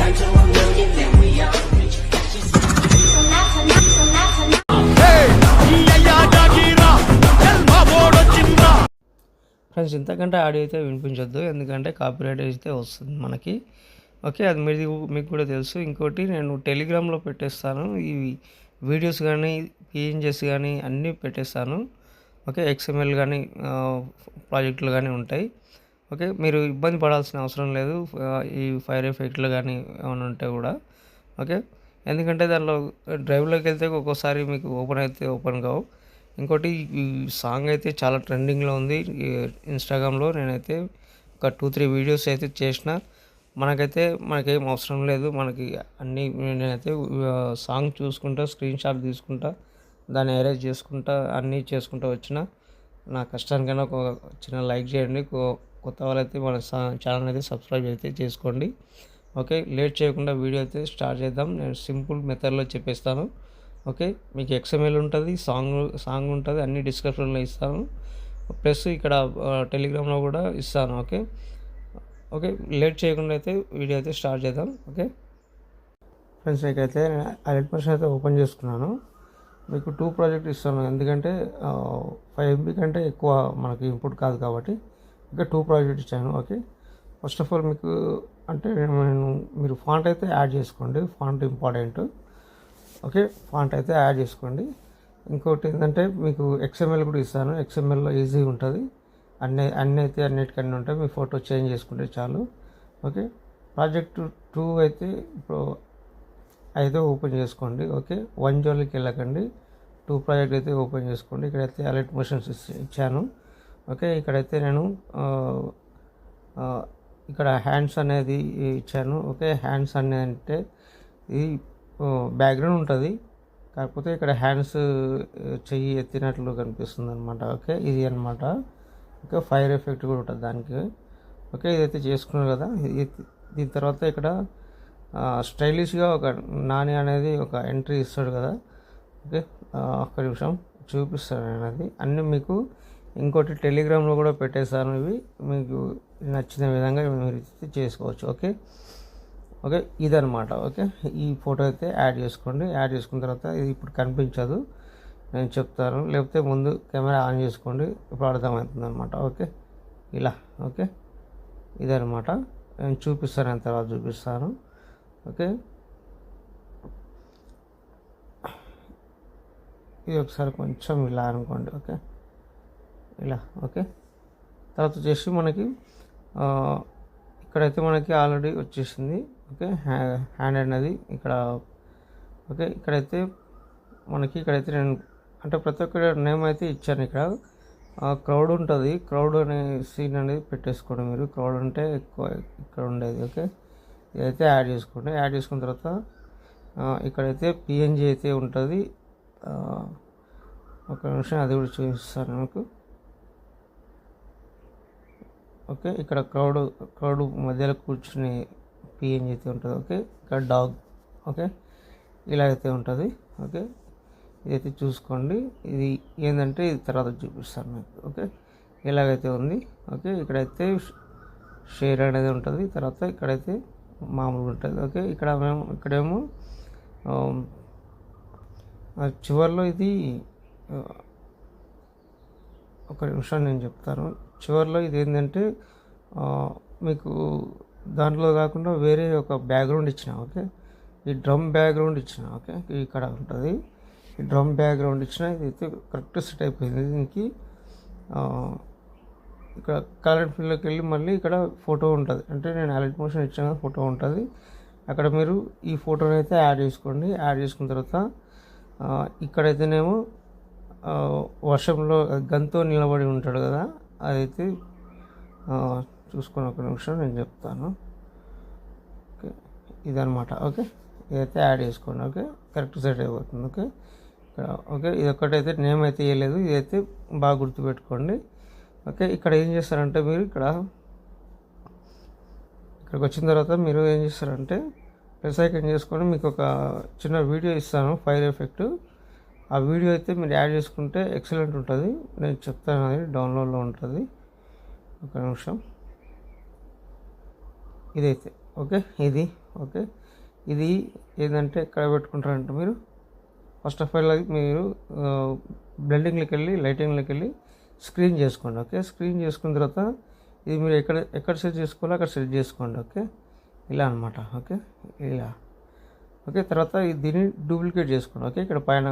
time to a million, then we all reach. Friends, ఇంతకంటే audio అయితే వినిపించొద్దు, ఎందుకంటే copyright అయితే వస్తుంది మనకి. ఓకే, అది మీకు కూడా తెలుసు. ఇంకోటి, నేను టెలిగ్రామ్లో పెట్టేస్తాను ఈ వీడియోస్ కానీ పిఎన్జెస్ కానీ అన్నీ పెట్టేస్తాను. ఓకే, ఎక్స్ఎంఎల్ కానీ ప్రాజెక్టులు కానీ ఉంటాయి. ఓకే, మీరు ఇబ్బంది పడాల్సిన అవసరం లేదు ఈ ఫైర్ ఎఫెక్ట్లు కానీ ఏమైనా ఉంటే కూడా. ఓకే, ఎందుకంటే దానిలో డ్రైవ్లోకి వెళ్తే ఒక్కోసారి మీకు ఓపెన్ కావు. ఇంకోటి, ఈ సాంగ్ అయితే చాలా ట్రెండింగ్లో ఉంది ఇన్స్టాగ్రామ్లో. నేనైతే ఒక 2-3 వీడియోస్ అయితే చేసిన. మనకేం అవసరం లేదు. నేనైతే సాంగ్ చూసుకుంటా, స్క్రీన్ షాట్ తీసుకుంటా, దాన్ని అరేంజ్ చేసుకుంటా, అన్నీ చేసుకుంటూ వచ్చిన. నా కష్టానికైనా ఒక చిన్న లైక్ చేయండి. కొత్త వాళ్ళైతే మన ఛానల్ అయితే సబ్స్క్రైబ్ అయితే చేసుకోండి. ఓకే, లేట్ చేయకుండా వీడియో అయితే స్టార్ట్ చేద్దాం. నేను సింపుల్ మెథడ్లో చెప్పేస్తాను. ఓకే, మీకు ఎక్స్ఎంఎల్ ఉంటుంది, సాంగ్ ఉంటుంది, అన్ని డిస్క్రిప్షన్లో ఇస్తాను. ప్లస్ ఇక్కడ టెలిగ్రామ్లో కూడా ఇస్తాను. ఓకే, లేట్ చేయకుండా అయితే వీడియో అయితే స్టార్ట్ చేద్దాం. ఓకే ఫ్రెండ్స్, మీకైతే అలర్ట్ అయితే ఓపెన్ చేసుకున్నాను. మీకు 2 ప్రాజెక్ట్ ఇస్తాను, ఎందుకంటే 5 MB కంటే ఎక్కువ మనకి ఇన్పుట్ కాదు కాబట్టి. ఓకే, 2 ప్రాజెక్ట్ ఇచ్చాను. ఓకే, ఫస్ట్ ఆఫ్ ఆల్ మీకు అంటే మీరు ఫాంట్ అయితే యాడ్ చేసుకోండి. Font important. ఓకే, ఫాంట్ అయితే యాడ్ చేసుకోండి. ఇంకోటి ఏంటంటే, మీకు ఎక్స్ఎంఎల్ కూడా ఇస్తాను. ఎక్స్ఎంఎల్లో ఈజీగా ఉంటుంది. అన్నిటికన్నీ ఉంటాయి. మీ ఫోటో చేంజ్ చేసుకుంటే చాలు. ఓకే, ప్రాజెక్ట్ 2 అయితే ఇప్పుడు అయితే ఓపెన్ చేసుకోండి. ఓకే, 1 జోలికి వెళ్ళకండి. 2 ప్రాజెక్ట్ అయితే ఓపెన్ చేసుకోండి. ఇక్కడైతే అలర్ట్ మోషన్స్ ఇచ్చాను. ఓకే, ఇక్కడైతే నేను ఇక్కడ హ్యాండ్స్ అనేది ఇచ్చాను. ఓకే, హ్యాండ్స్ అంటే ఇది బ్యాక్గ్రౌండ్ ఉంటుంది, కాకపోతే ఇక్కడ హ్యాండ్స్ చెయ్యి ఎత్తినట్లు కనిపిస్తుంది అనమాట. ఓకే, ఇది అనమాట. ఓకే, ఫైర్ ఎఫెక్ట్ కూడా ఉంటుంది దానికి. ఓకే, ఇదైతే చేసుకున్నారు కదా. దీని తర్వాత ఇక్కడ స్టైలిష్గా ఒక నాని అనేది ఒక ఎంట్రీ ఇస్తాడు కదా. ఓకే, ఒక్క నిమిషం చూపిస్తాను నేను అది అన్నీ మీకు. ఇంకోటి టెలిగ్రామ్లో కూడా పెట్టేస్తాను. ఇవి మీకు నచ్చిన విధంగా మీరు చేసుకోవచ్చు. ఓకే, ఇదనమాట. ఓకే, ఈ ఫోటో అయితే యాడ్ చేసుకోండి. యాడ్ చేసుకున్న తర్వాత ఇది ఇప్పుడు కనిపించదు, నేను చెప్తాను. లేకపోతే ముందు కెమెరా ఆన్ చేసుకోండి, ఇప్పుడు అర్థమవుతుంది అనమాట. ఓకే, ఇలా. ఓకే, ఇదనమాట. నేను చూపిస్తాను, నేను తర్వాత చూపిస్తాను. ఓకే, ఇది ఒకసారి కొంచెం ఇలా అనుకోండి. ఓకే, ఇలా. ఓకే, తర్వాత వచ్చేసి మనకి ఇక్కడైతే మనకి ఆల్రెడీ వచ్చేసింది. ఓకే, హ్యాండ్ అనేది ఇక్కడ. ఓకే, ఇక్కడైతే నేను అంటే ప్రతి ఒక్క నేమ్ అయితే ఇచ్చాను. ఇక్కడ క్రౌడ్ ఉంటుంది, క్రౌడ్ అనే సీన్ అనేది పెట్టేసుకోండి మీరు. క్రౌడ్ అంటే ఎక్కువ ఇక్కడ ఉండేది. ఓకే, ఇదైతే యాడ్ చేసుకోండి. యాడ్ చేసుకున్న తర్వాత ఇక్కడైతే పిఎన్జీ అయితే ఉంటుంది. ఒక నిమిషం అది కూడా చూపిస్తాను మీకు. ఓకే, ఇక్కడ క్రౌడ్ మధ్యలో కూర్చుని పిఎన్జీ అయితే ఉంటుంది. ఓకే, ఇక్కడ డాగ్. ఓకే, ఇలా అయితే ఉంటుంది. ఓకే, ఇదైతే చూసుకోండి. ఇది ఏంటంటే ఇది తర్వాత చూపిస్తాను మీకు. ఓకే, ఇలాగైతే ఉంది. ఓకే, ఇక్కడైతే షేర్ అనేది ఉంటుంది. తర్వాత ఇక్కడైతే మామూలుగా ఉంటుంది. ఓకే, ఇక్కడేమో చివరిలో ఇది ఒక నిమిషం నేను చెప్తాను. చివరిలో ఇది ఏంటంటే మీకు దాంట్లో కాకుండా వేరే ఒక బ్యాక్గ్రౌండ్ ఇచ్చిన. ఓకే, ఈ డ్రమ్ బ్యాక్గ్రౌండ్ ఇచ్చిన. ఓకే, ఇక్కడ ఉంటుంది. ఈ డ్రమ్ బ్యాక్గ్రౌండ్ ఇచ్చిన. ఇదైతే కరెక్ట్ సెట్ అయిపోయింది. దీనికి ఇక్కడ కలర్ ఫీల్డ్లోకి వెళ్ళి మళ్ళీ ఇక్కడ ఫోటో ఉంటుంది. అంటే నేను అలర్ట్ మోషన్ ఇచ్చిన ఫోటో ఉంటుంది. అక్కడ మీరు ఈ ఫోటోని అయితే యాడ్ చేసుకోండి. యాడ్ చేసుకున్న తర్వాత ఇక్కడైతేనేమో వర్షంలో గన్తో నిలబడి ఉంటాడు కదా, అదైతే చూసుకొని ఒక నిమిషం నేను చెప్తాను. ఓకే, ఇదనమాట. ఓకే, ఇదైతే యాడ్ చేసుకోండి. ఓకే, కరెక్ట్ సెట్ అయిపోతుంది. ఓకే, ఇక్కడ. ఓకే, ఇది ఒక్కటైతే నేమ్ అయితే వేయలేదు, ఇదైతే బాగా గుర్తుపెట్టుకోండి. ఓకే, ఇక్కడ ఏం చేస్తారంటే మీరు ఇక్కడికి వచ్చిన తర్వాత మీరు ఏం చేస్తారంటే ప్లస్ ఐకాన్ చేసుకొని మీకు ఒక చిన్న వీడియో ఇస్తాను, ఫైర్ ఎఫెక్ట్. ఆ వీడియో అయితే మీరు యాడ్ చేసుకుంటే ఎక్సలెంట్ ఉంటుంది. నేను చెప్తాను, అది డౌన్లోడ్లో ఉంటుంది. ఒక నిమిషం. ఇదైతే ఓకే, ఇది ఓకే. ఇది ఏంటంటే ఎక్కడ పెట్టుకుంటారంటే మీరు ఫస్ట్ ఆఫ్ ఆల్ అది మీరు బ్లెండింగ్లోకి వెళ్ళి లైటింగ్లోకి వెళ్ళి స్క్రీన్ చేసుకోండి. ఓకే. స్క్రీన్ చేసుకున్న తర్వాత ఇది మీరు ఎక్కడ సెట్ చేసుకోవాలో అక్కడ సెట్ చేసుకోండి. ఓకే. ఇలా అనమాట. ఓకే. ఇలా ఓకే. తర్వాత దీన్ని డూప్లికేట్ చేసుకోండి. ఓకే. ఇక్కడ పైన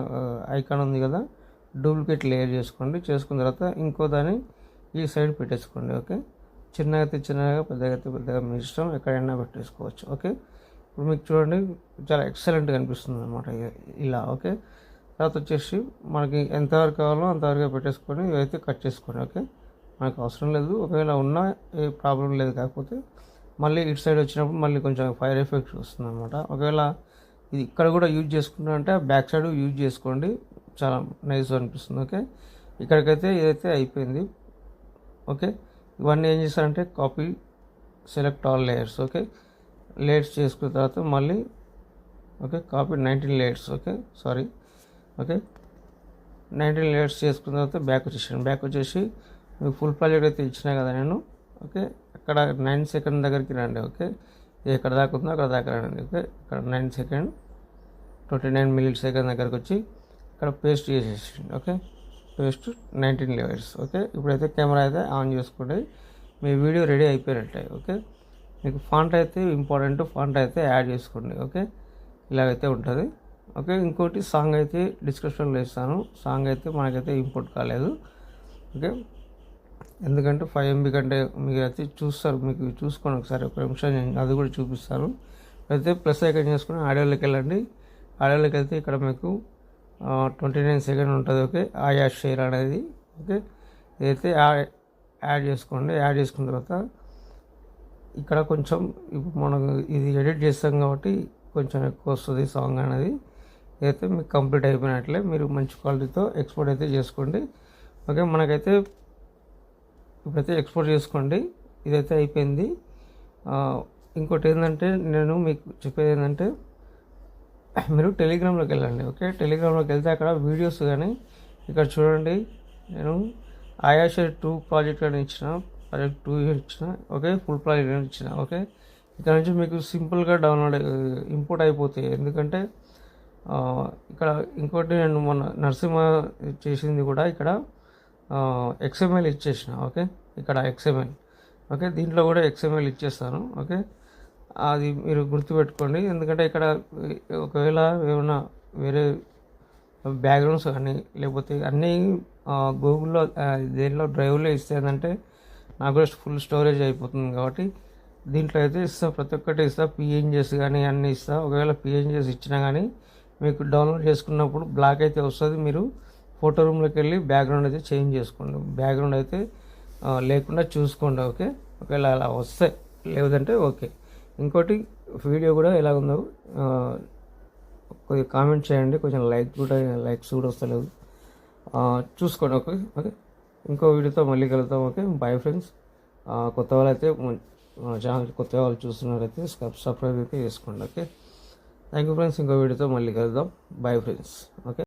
ఐకాన్ ఉంది కదా, డూప్లికేట్ లేయర్ చేసుకోండి. చేసుకున్న తర్వాత ఇంకో దాన్ని ఈ సైడ్ పెట్టేసుకోండి. ఓకే. చిన్నగా అయితే చిన్నగా, పెద్దగా అయితే పెద్దగా మీ ఇష్టం, ఎక్కడైనా పెట్టేసుకోవచ్చు. ఓకే. ఇప్పుడు మీకు చూడండి చాలా ఎక్సలెంట్గా అనిపిస్తుంది అనమాట ఇలా. ఓకే. తర్వాత వచ్చేసి మనకి ఎంతవరకు కావాలో అంతవరకు పెట్టేసుకొని ఇవైతే కట్ చేసుకోండి. ఓకే. మనకు అవసరం లేదు, ఒకవేళ ఉన్నా ఏ ప్రాబ్లం లేదు. కాకపోతే మళ్ళీ ఇటు సైడ్ వచ్చినప్పుడు మళ్ళీ కొంచెం ఫైర్ ఎఫెక్ట్ వస్తుంది అనమాట. ఒకవేళ ఇది ఇక్కడ కూడా యూజ్ చేసుకుంటా అంటే బ్యాక్ సైడ్ యూజ్ చేసుకోండి, చాలా నైస్గా అనిపిస్తుంది. ఓకే. ఇక్కడికైతే ఇదైతే అయిపోయింది. ఓకే. ఇవన్నీ ఏం చేస్తారంటే copy, select all layers. Okay. Layers చేసుకున్న తర్వాత మళ్ళీ okay copy 19 layers. Okay. Sorry. Okay. 19 layers చేసుకున్న తర్వాత బ్యాక్ వచ్చేసాను. బ్యాక్ వచ్చేసి మీకు ఫుల్ ప్రాజెక్ట్ అయితే ఇచ్చినా కదా నేను. ఓకే. అక్కడ 9 సెకండ్ దగ్గరికి రండి. ఓకే. ఇది ఎక్కడ దాకా ఉందో అక్కడ దాకా రండి. ఓకే. ఇక్కడ 9 సెకండ్ 29 మిల్లీ సెకండ్ దగ్గరకు వచ్చి ఇక్కడ పేస్ట్ చేసేసింది. ఓకే. Paste 19 layers. ఓకే. ఇప్పుడైతే కెమెరా అయితే ఆన్ చేసుకోండి, మీ వీడియో రెడీ అయిపోయినట్టే. ఓకే. మీకు ఫాంట్ అయితే ఇంపార్టెంట్, ఫాంట్ అయితే యాడ్ చేసుకోండి. ఓకే. ఇలాగైతే ఉంటుంది. ఓకే. ఇంకోటి సాంగ్ అయితే డిస్క్రిప్షన్లో ఇస్తాను. సాంగ్ అయితే మనకైతే ఇంపోర్ట్ కాలేదు. ఓకే. ఎందుకంటే 5 MB కంటే మీకు అయితే చూస్తారు, మీకు చూసుకోండి ఒకసారి, ఒక నిమిషం నేను అది కూడా చూపిస్తాను. అయితే ప్లస్ ఐకాన్ చేసుకుని ఆడియోలోకి వెళ్ళండి. ఆడియోలోకి వెళ్తే ఇక్కడ మీకు 29 సెకండ్ ఉంటుంది. ఓకే. ఆయా షేర్ అనేది. ఓకే. ఇదైతే యాడ్ చేసుకోండి. యాడ్ చేసుకున్న తర్వాత ఇక్కడ కొంచెం ఇప్పుడు మనం ఇది ఎడిట్ చేస్తాం కాబట్టి కొంచెం ఎక్కువ వస్తుంది సాంగ్ అనేది. ఇదైతే మీకు కంప్లీట్ అయిపోయినట్లే, మీరు మంచి క్వాలిటీతో ఎక్స్పోర్ట్ అయితే చేసుకోండి. ఓకే. మనకైతే ఇప్పుడైతే ఎక్స్పోర్ట్ చేసుకోండి. ఇదైతే అయిపోయింది. ఇంకోటి ఏంటంటే నేను మీకు చెప్పేది ఏంటంటే మీరు టెలిగ్రామ్లోకి వెళ్ళండి. ఓకే. టెలిగ్రామ్లోకి వెళ్తే అక్కడ వీడియోస్ కానీ ఇక్కడ చూడండి, నేను ఆయాషర్ 2 ప్రాజెక్ట్ అని ఇచ్చిన, ప్రాజెక్ట్ 2 ఇచ్చిన. ఓకే. ఫుల్ ప్రాజెక్ట్ అని ఇచ్చిన. ఓకే. ఇక్కడ నుంచి మీకు సింపుల్గా డౌన్లోడ్ ఇంపోర్ట్ అయిపోతాయి. ఎందుకంటే ఇక్కడ ఇంకోటి నేను మొన్న నరసింహ చేసింది కూడా ఇక్కడ XML ఇచ్చేసిన. ఓకే. ఇక్కడ XML. ఓకే. దీంట్లో కూడా XML ఇచ్చేస్తాను. ఓకే. అది మీరు గుర్తుపెట్టుకోండి, ఎందుకంటే ఇక్కడ ఒకవేళ ఏమైనా వేరే బ్యాక్గ్రౌండ్స్ కానీ లేకపోతే అన్నీ గూగుల్లో దేనిలో డ్రైవ్లో ఇస్తే ఏంటంటే నాకు కూడా ఫుల్ స్టోరేజ్ అయిపోతుంది. కాబట్టి దీంట్లో అయితే ఇస్తా, ప్రతి ఒక్కటి ఇస్తా, PNGs కానీ అన్నీ ఇస్తా. ఒకవేళ PNGs ఇచ్చినా కానీ మీకు డౌన్లోడ్ చేసుకున్నప్పుడు బ్లాక్ అయితే వస్తుంది. మీరు ఫోటో రూమ్లోకి వెళ్ళి బ్యాక్గ్రౌండ్ అయితే చేంజ్ చేసుకోండి, బ్యాక్గ్రౌండ్ అయితే లేకుండా చూసుకోండి. ఓకే. ఒకవేళ అలా వస్తే, లేదంటే ఓకే. ఇంకోటి వీడియో కూడా ఎలా ఉందో కొద్దిగా కామెంట్ చేయండి, కొంచెం లైక్స్ కూడా వస్తలేదు, చూసుకోండి. ఓకే. ఓకే. ఇంకో వీడియోతో మళ్ళీ కలుద్దాం. ఓకే. Bye friends. కొత్త వాళ్ళు అయితే ఛానల్ కొత్త వాళ్ళు చూస్తున్నారైతే సబ్స్క్రైబ్ అయితే చేసుకోండి. ఓకే. Thank you friends. ఇంకో వీడియోతో మళ్ళీ కలుద్దాం. Bye friends. ఓకే.